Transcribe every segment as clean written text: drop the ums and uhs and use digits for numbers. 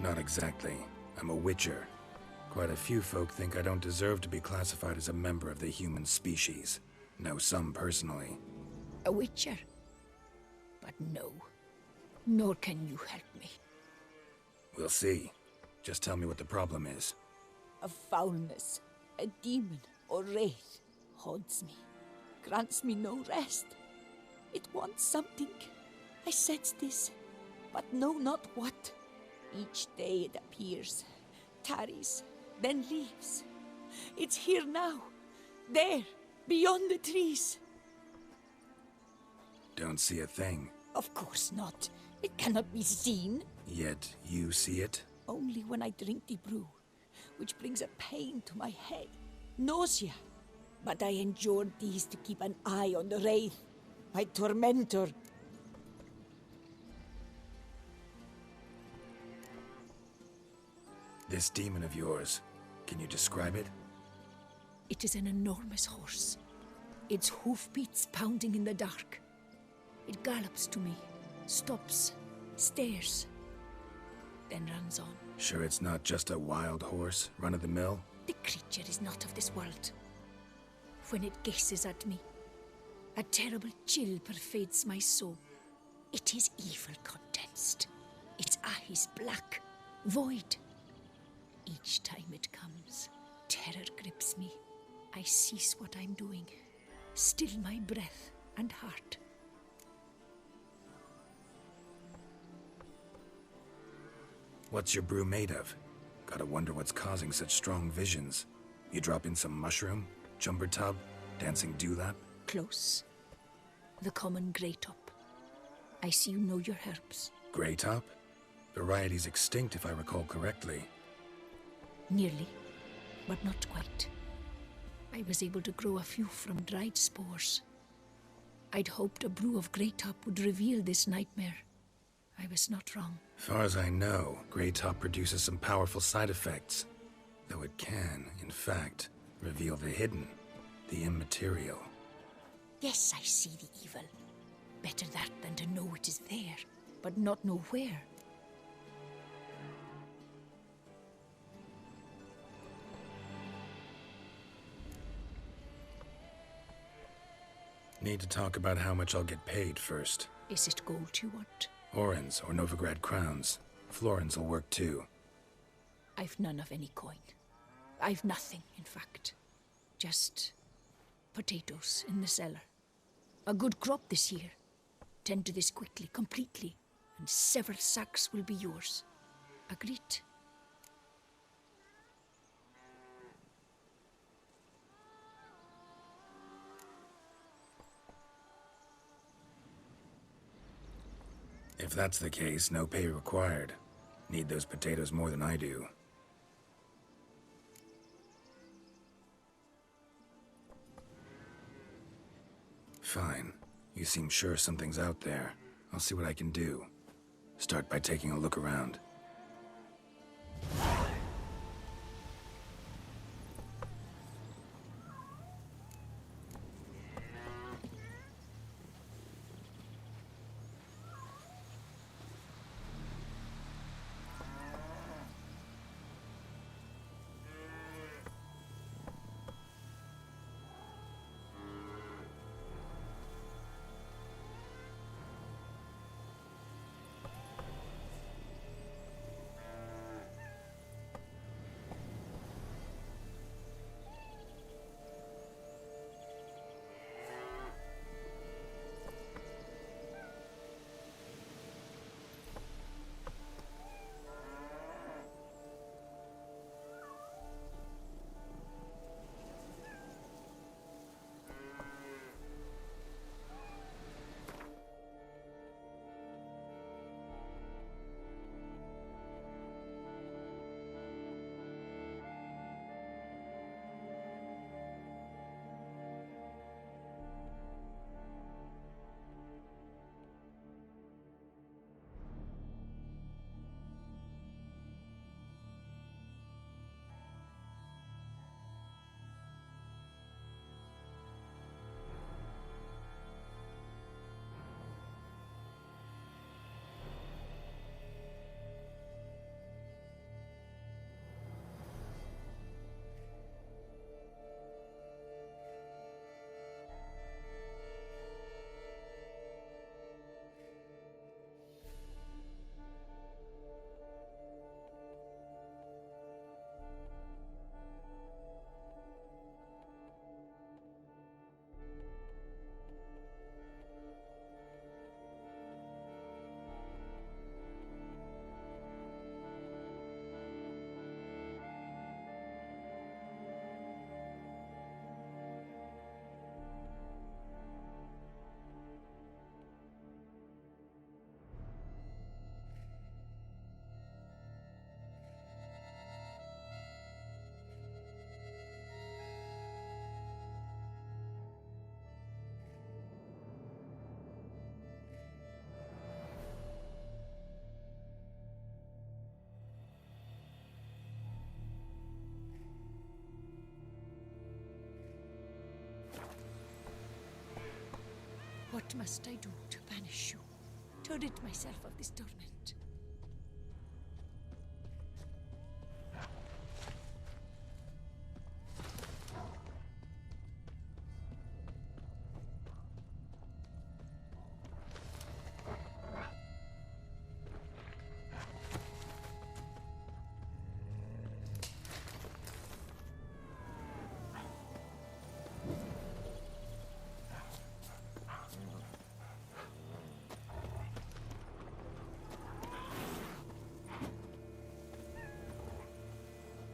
Not exactly. I'm a witcher. Quite a few folk think I don't deserve to be classified as a member of the human species. Know some personally. A witcher? But no. Nor can you help me. We'll see. Just tell me what the problem is. A foulness, a demon or wraith haunts me, grants me no rest. It wants something. I sense this, but know not what. Each day it appears, tarries, then leaves. It's here now, there, beyond the trees. Don't see a thing. Of course not. It cannot be seen. Yet you see it? Only when I drink the brew, which brings a pain to my head, nausea. But I endured these to keep an eye on the wraith, my tormentor. This demon of yours, can you describe it? It is an enormous horse, its hoofbeats pounding in the dark. It gallops to me, stops, stares, then runs on. Sure it's not just a wild horse, run-of-the-mill? The creature is not of this world. When it gazes at me, a terrible chill pervades my soul. It is evil condensed, its eyes black, void. Each time it comes, terror grips me. I cease what I'm doing, still my breath and heart. What's your brew made of? Gotta wonder what's causing such strong visions. You drop in some mushroom, jumper tub, dancing dewlap? Close. The common grey top. I see you know your herbs. Grey top? Variety's extinct if I recall correctly. Nearly, but not quite. I was able to grow a few from dried spores. I'd hoped a brew of grey top would reveal this nightmare. I was not wrong. Far as I know, grey top produces some powerful side effects. Though it can, in fact, reveal the hidden, the immaterial. Yes, I see the evil. Better that than to know it is there, but not know where. Need to talk about how much I'll get paid first. Is it gold you want? Orens or Novigrad crowns. Florins will work too. I've none of any coin. I've nothing, in fact. Just potatoes in the cellar. A good crop this year. Tend to this quickly, completely, and several sacks will be yours. Agreed? If that's the case, no pay required. Need those potatoes more than I do. Fine. You seem sure something's out there. I'll see what I can do. Start by taking a look around. What must I do to banish you? To rid myself of this torment?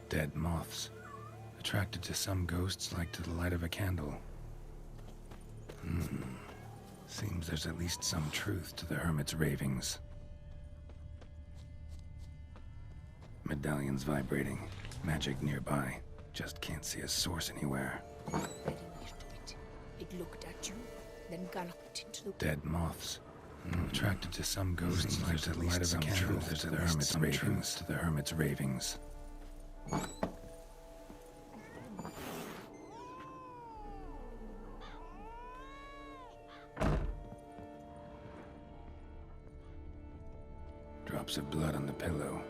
Dead moths. Attracted to some ghosts like to the light of a candle. Seems there's at least some truth to the hermit's ravings. Medallion's vibrating. Magic nearby. Just can't see a source anywhere. Very near to it. It looked at you, then galloped into the... Dead moths. Attracted to some ghosts like to the light of a candle. There's at least some truth to the hermit's ravings. Drops of blood on the pillow.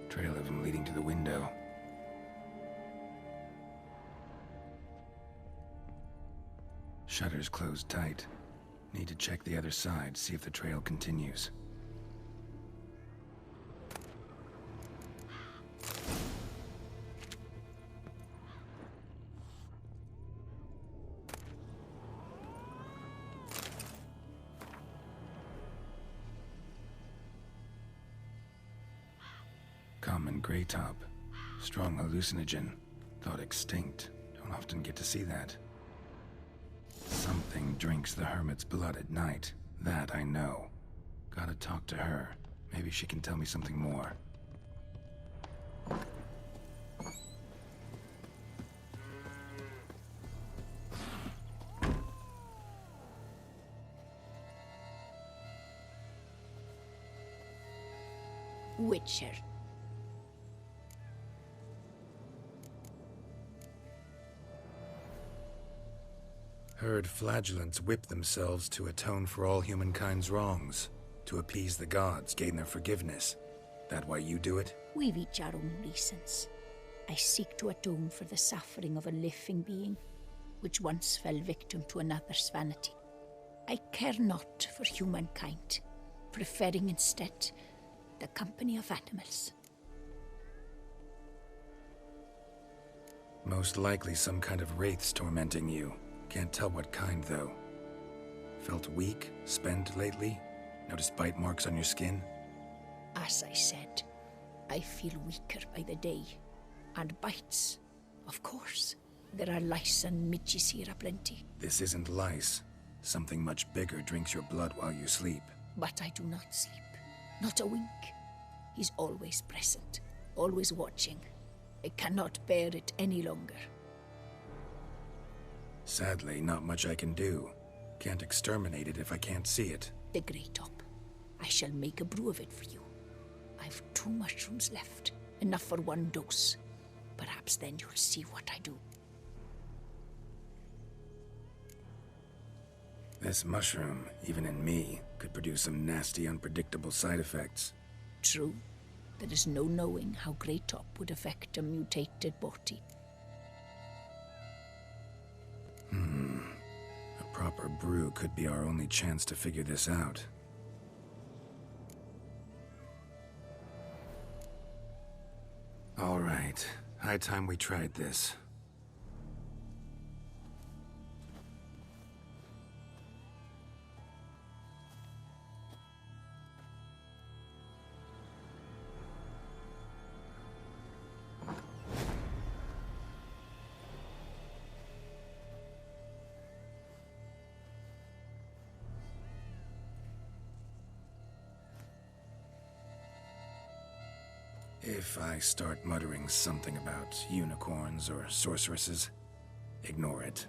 Trail of him leading to the window. Shutters closed tight. Need to check the other side, see if the trail continues. Common gray top. Strong hallucinogen. Thought extinct. Don't often get to see that. Something drinks the hermit's blood at night. That I know. Gotta talk to her. Maybe she can tell me something more. Witcher. Heard flagellants whip themselves to atone for all humankind's wrongs. To appease the gods, gain their forgiveness. That why you do it? We've each our own reasons. I seek to atone for the suffering of a living being, which once fell victim to another's vanity. I care not for humankind, preferring instead the company of animals. Most likely some kind of wraiths tormenting you. Can't tell what kind, though. Felt weak, spent lately? Noticed bite marks on your skin? As I said, I feel weaker by the day. And bites, of course. There are lice and midges here aplenty. This isn't lice. Something much bigger drinks your blood while you sleep. But I do not sleep. Not a wink. He's always present, always watching. I cannot bear it any longer. Sadly, not much I can do. Can't exterminate it if I can't see it. The Grey Top. I shall make a brew of it for you. I've 2 mushrooms left, enough for 1 dose. Perhaps then you'll see what I do. This mushroom, even in me, could produce some nasty, unpredictable side effects. True. There is no knowing how Grey Top would affect a mutated body. A proper brew could be our only chance to figure this out. All right. High time we tried this. If I start muttering something about unicorns or sorceresses, ignore it.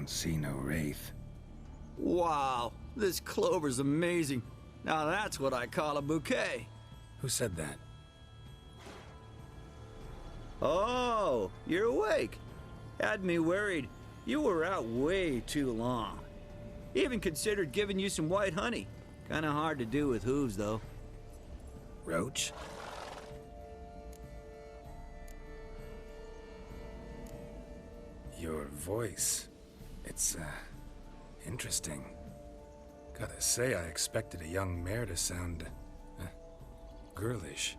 Don't see no wraith. Wow, this clover's amazing. Now that's what I call a bouquet. Who said that? Oh, you're awake. Had me worried. You were out way too long. Even considered giving you some white honey. Kinda hard to do with hooves, though. Roach? Your voice. It's, interesting. Gotta say, I expected a young mare to sound, girlish.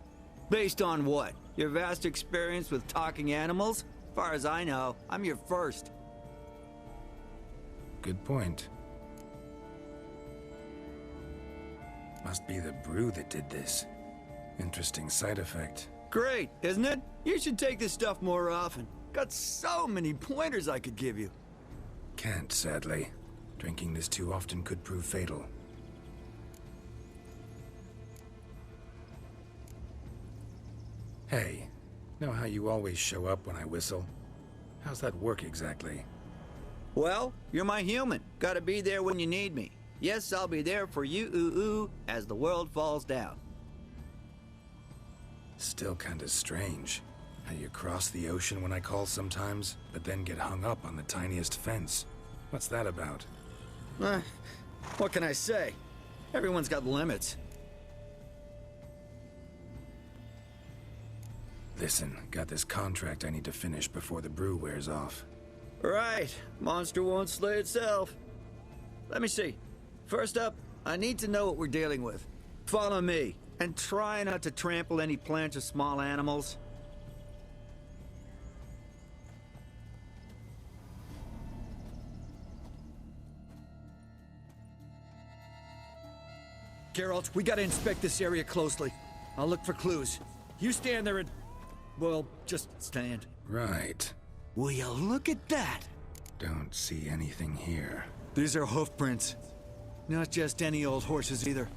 Based on what? Your vast experience with talking animals? As far as I know, I'm your first. Good point. Must be the brew that did this. Interesting side effect. Great, isn't it? You should take this stuff more often. Got so many pointers I could give you. Can't, sadly. Drinking this too often could prove fatal. Hey, know how you always show up when I whistle? How's that work exactly? Well, you're my human. Gotta be there when you need me. Yes, I'll be there for you, ooh, as the world falls down. Still kinda strange. How you cross the ocean when I call sometimes, but then get hung up on the tiniest fence. What's that about? What can I say? Everyone's got limits. Listen, got this contract I need to finish before the brew wears off. Right, monster won't slay itself. Let me see. First up, I need to know what we're dealing with. Follow me, and try not to trample any plants or small animals. Geralt, we gotta inspect this area closely. I'll look for clues. You stand there and... well, just stand. Right. Will you look at that? Don't see anything here. These are hoof prints. Not just any old horses either.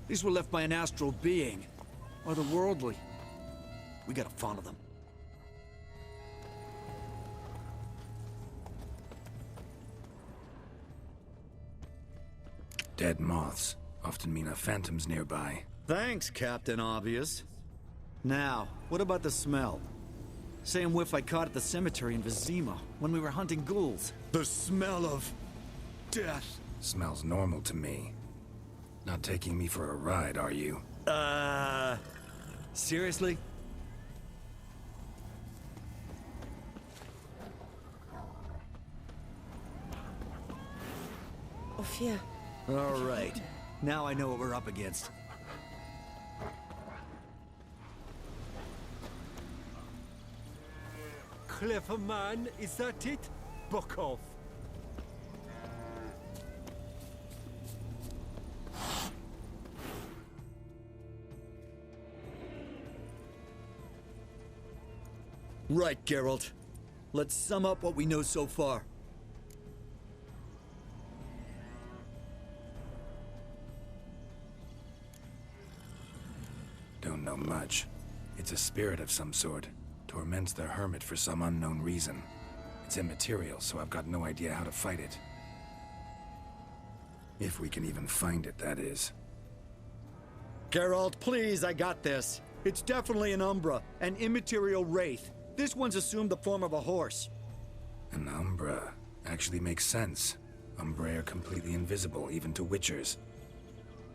These were left by an astral being. Otherworldly. We gotta follow them. Dead moths often mean a phantom's nearby. Thanks, Captain Obvious. Now, what about the smell? Same whiff I caught at the cemetery in Vizima when we were hunting ghouls. The smell of... death. Smells normal to me. Not taking me for a ride, are you? Seriously? Ophir. All right. Now I know what we're up against. Clever man, is that it? Buck off. Right, Geralt. Let's sum up what we know so far. Don't know much. It's a spirit of some sort. Torments the hermit for some unknown reason. It's immaterial, so I've got no idea how to fight it. If we can even find it, that is. Geralt, please, I got this. It's definitely an Umbra, an immaterial wraith. This one's assumed the form of a horse. An Umbra. Actually makes sense. Umbrae are completely invisible, even to Witchers.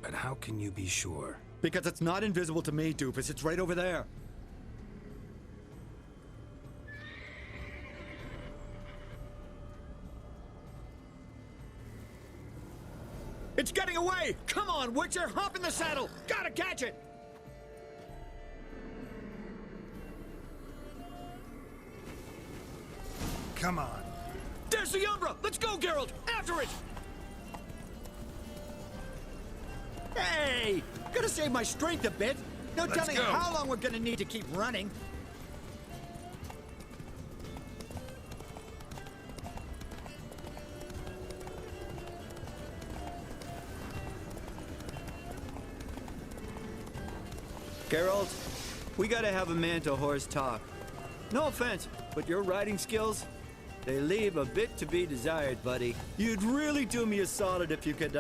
But how can you be sure? Because it's not invisible to me, Doofus. It's right over there. It's getting away! Come on, Witcher! Hop in the saddle! Gotta catch it! Come on. There's the Umbra! Let's go, Geralt! After it! Hey! Gotta save my strength a bit. No Let's telling go. how long we're gonna need to keep running. Geralt, we gotta have a man-to-horse talk. No offense, but your riding skills, They leave a bit to be desired, buddy. You'd really do me a solid if you could,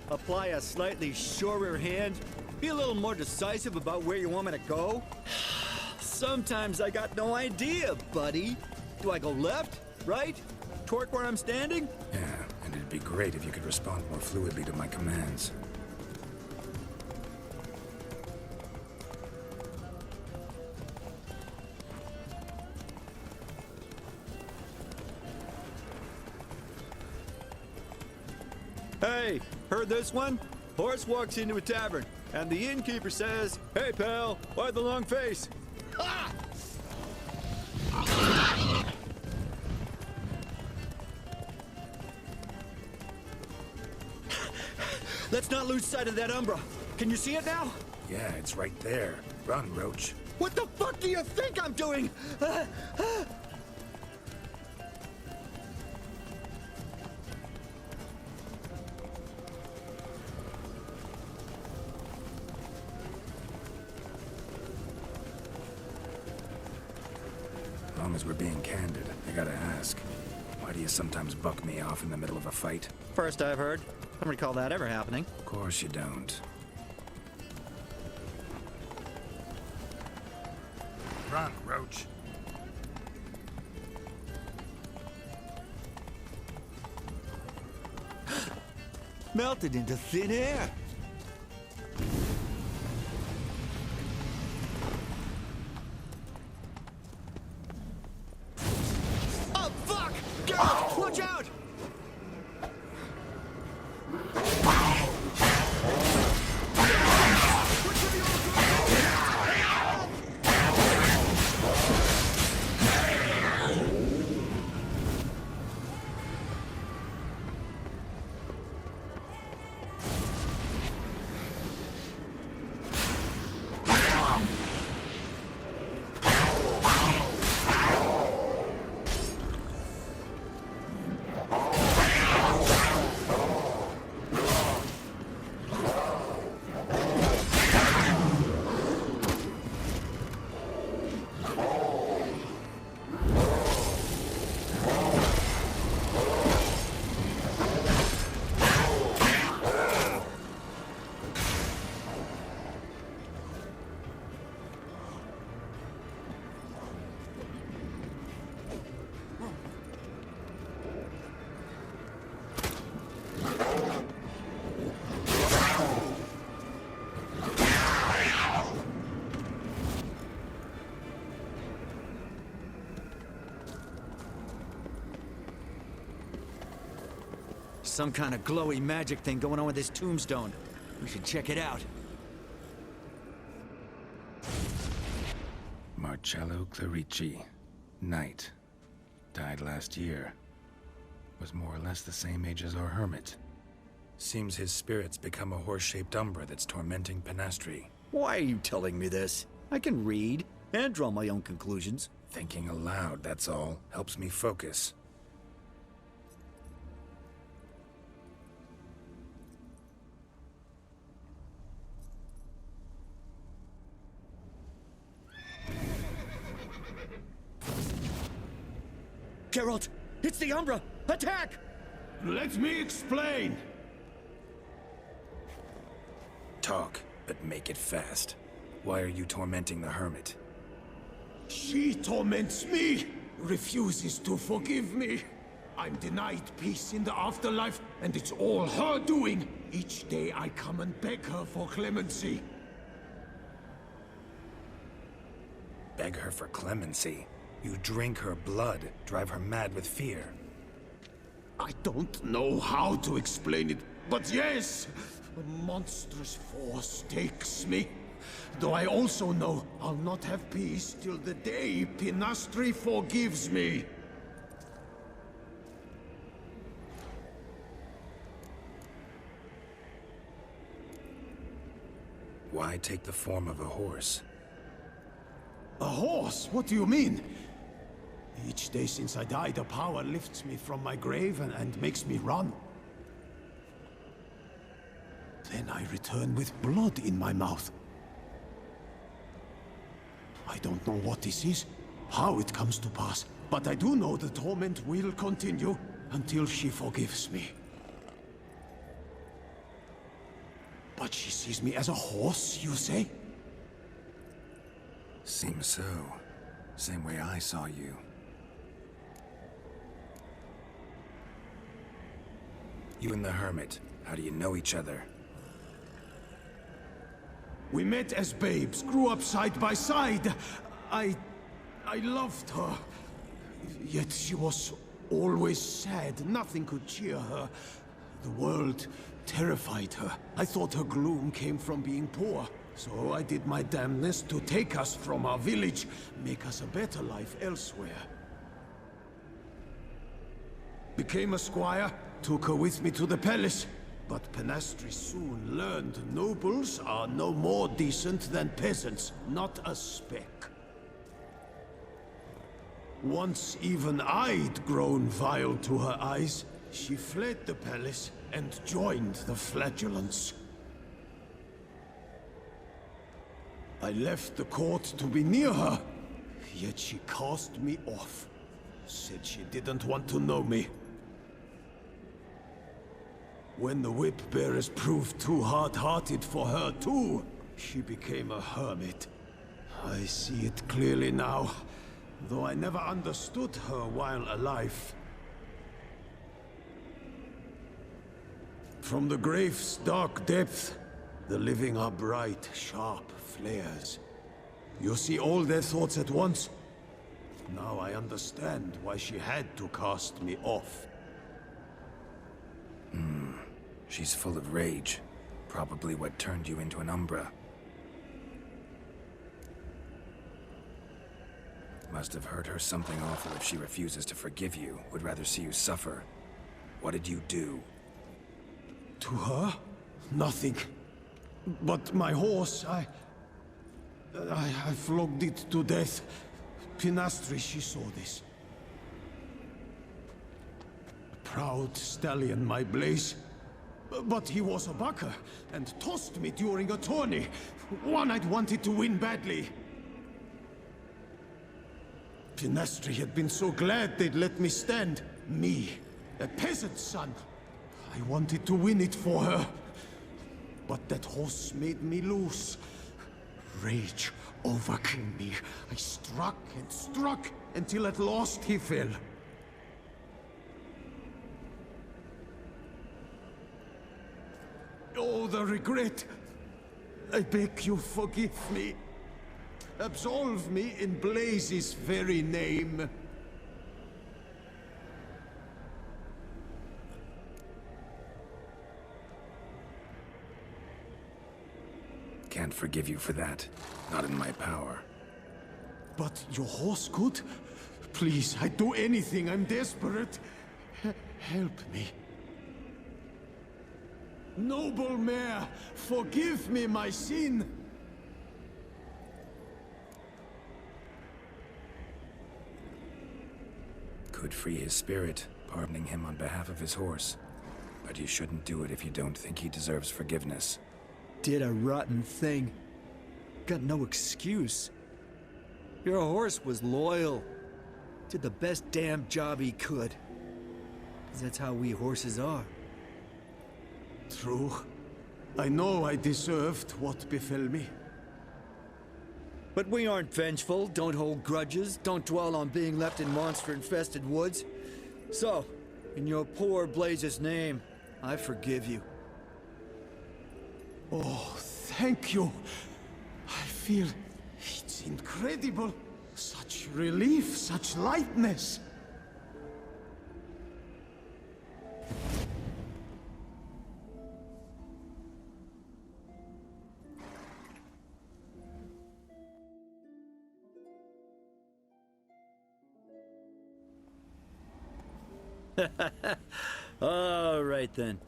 apply a slightly surer hand. Be a little more decisive about where you want me to go. Sometimes I got no idea, buddy. Do I go left? Right? Torque where I'm standing? Yeah, and it'd be great if you could respond more fluidly to my commands. Hey, heard this one? Horse walks into a tavern, and the innkeeper says, "Hey, pal, why the long face?" Ha! Let's not lose sight of that Umbra. Can you see it now? Yeah, it's right there. Run, Roach. What the fuck do you think I'm doing? As long as we're being candid, I gotta ask. Why do you sometimes buck me off in the middle of a fight? First I've heard. Don't recall that ever happening. Of course you don't. Run, Roach. Melted into thin air. Oh, fuck! Geralt, watch out! Some kind of glowy magic thing going on with this tombstone. We should check it out. Marcello Clerici. Knight. Died last year. Was more or less the same age as our hermit. Seems his spirit's become a horse-shaped umbra that's tormenting Penastri. Why are you telling me this? I can read and draw my own conclusions. Thinking aloud, that's all. Helps me focus. Geralt, it's the Umbra! Attack! Let me explain. Talk, but make it fast. Why are you tormenting the hermit? She torments me, refuses to forgive me. I'm denied peace in the afterlife, and it's all her doing. Each day I come and beg her for clemency. Beg her for clemency? You drink her blood, drive her mad with fear. I don't know how to explain it, but yes, a monstrous force takes me. Though I also know I'll not have peace till the day Penastri forgives me. Why take the form of a horse? A horse? What do you mean? Each day since I died, a power lifts me from my grave and makes me run. Then I return with blood in my mouth. I don't know what this is, how it comes to pass, but I do know the torment will continue until she forgives me. But she sees me as a horse, you say? Seems so. Same way I saw you. You and the Hermit, how do you know each other? We met as babes, grew up side by side. I loved her. Yet she was always sad. Nothing could cheer her. The world terrified her. I thought her gloom came from being poor. So I did my damnedest to take us from our village, make us a better life elsewhere. Became a squire, took her with me to the palace. But Penastri soon learned nobles are no more decent than peasants, not a speck. Once even I'd grown vile to her eyes, she fled the palace and joined the Flagellants. I left the court to be near her, yet she cast me off. Said she didn't want to know me. When the whip-bearers proved too hard-hearted for her too, she became a hermit. I see it clearly now, though I never understood her while alive. From the grave's dark depth, the living are bright, sharp flares. You see all their thoughts at once? Now I understand why she had to cast me off. She's full of rage. Probably what turned you into an Umbra. Must have hurt her something awful if she refuses to forgive you, would rather see you suffer. What did you do? To her? Nothing. But my horse, I flogged it to death. Penastri, she saw this. Proud stallion, my Blaze. But he was a bucker, and tossed me during a tourney. One I'd wanted to win badly. Penastri had been so glad they'd let me stand. Me, a peasant's son. I wanted to win it for her. But that horse made me lose. Rage overcame me. I struck and struck, until at last he fell. Oh, the regret! I beg you, forgive me. Absolve me in Blaze's very name. Can't forgive you for that. Not in my power. But your horse could? Please, I'd do anything. I'm desperate. Help me. Noble mare, forgive me my sin! Could free his spirit, pardoning him on behalf of his horse. But you shouldn't do it if you don't think he deserves forgiveness. Did a rotten thing. Got no excuse. Your horse was loyal. Did the best damn job he could. 'Cause that's how we horses are. True. I know I deserved what befell me. But we aren't vengeful, don't hold grudges, don't dwell on being left in monster-infested woods. So, in your poor Blaze's name, I forgive you. Oh, thank you. I feel it's incredible. Such relief, such lightness. All right then.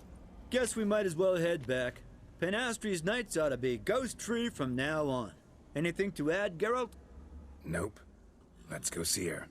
Guess we might as well head back. Penastri's nights ought to be ghost-free from now on. Anything to add, Geralt? Nope. Let's go see her.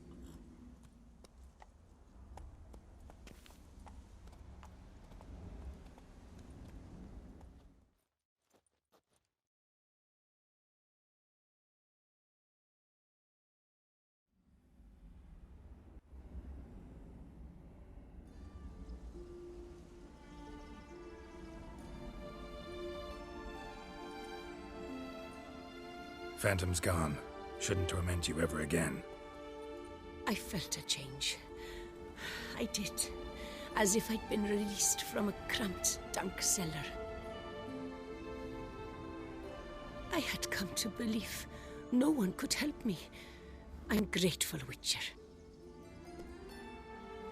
Phantom's gone. Shouldn't torment you ever again. I felt a change. I did. As if I'd been released from a cramped, dank cellar. I had come to believe no one could help me. I'm grateful, Witcher.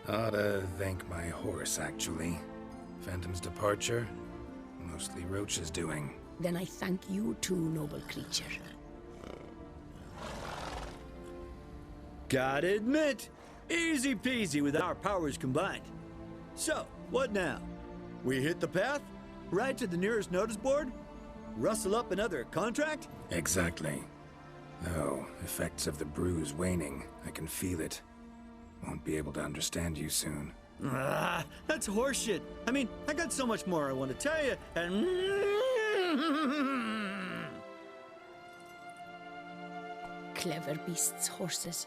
Ought to thank my horse, actually. Phantom's departure, mostly Roach's doing. Then I thank you too, noble creature. Gotta admit, easy peasy with our powers combined. So, what now? We hit the path? Ride to the nearest notice board? Rustle up another contract? Exactly. Though, effects of the bruise waning. I can feel it. Won't be able to understand you soon. Ah, that's horseshit. I mean, I got so much more I want to tell you, and... Clever beasts, horses.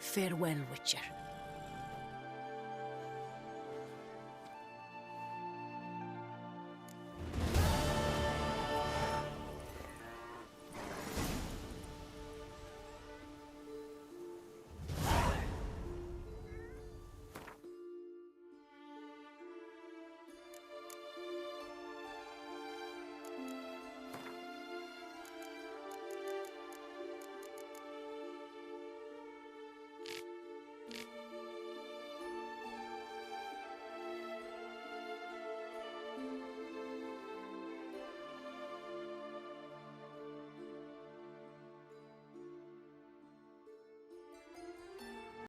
Farewell, Witcher.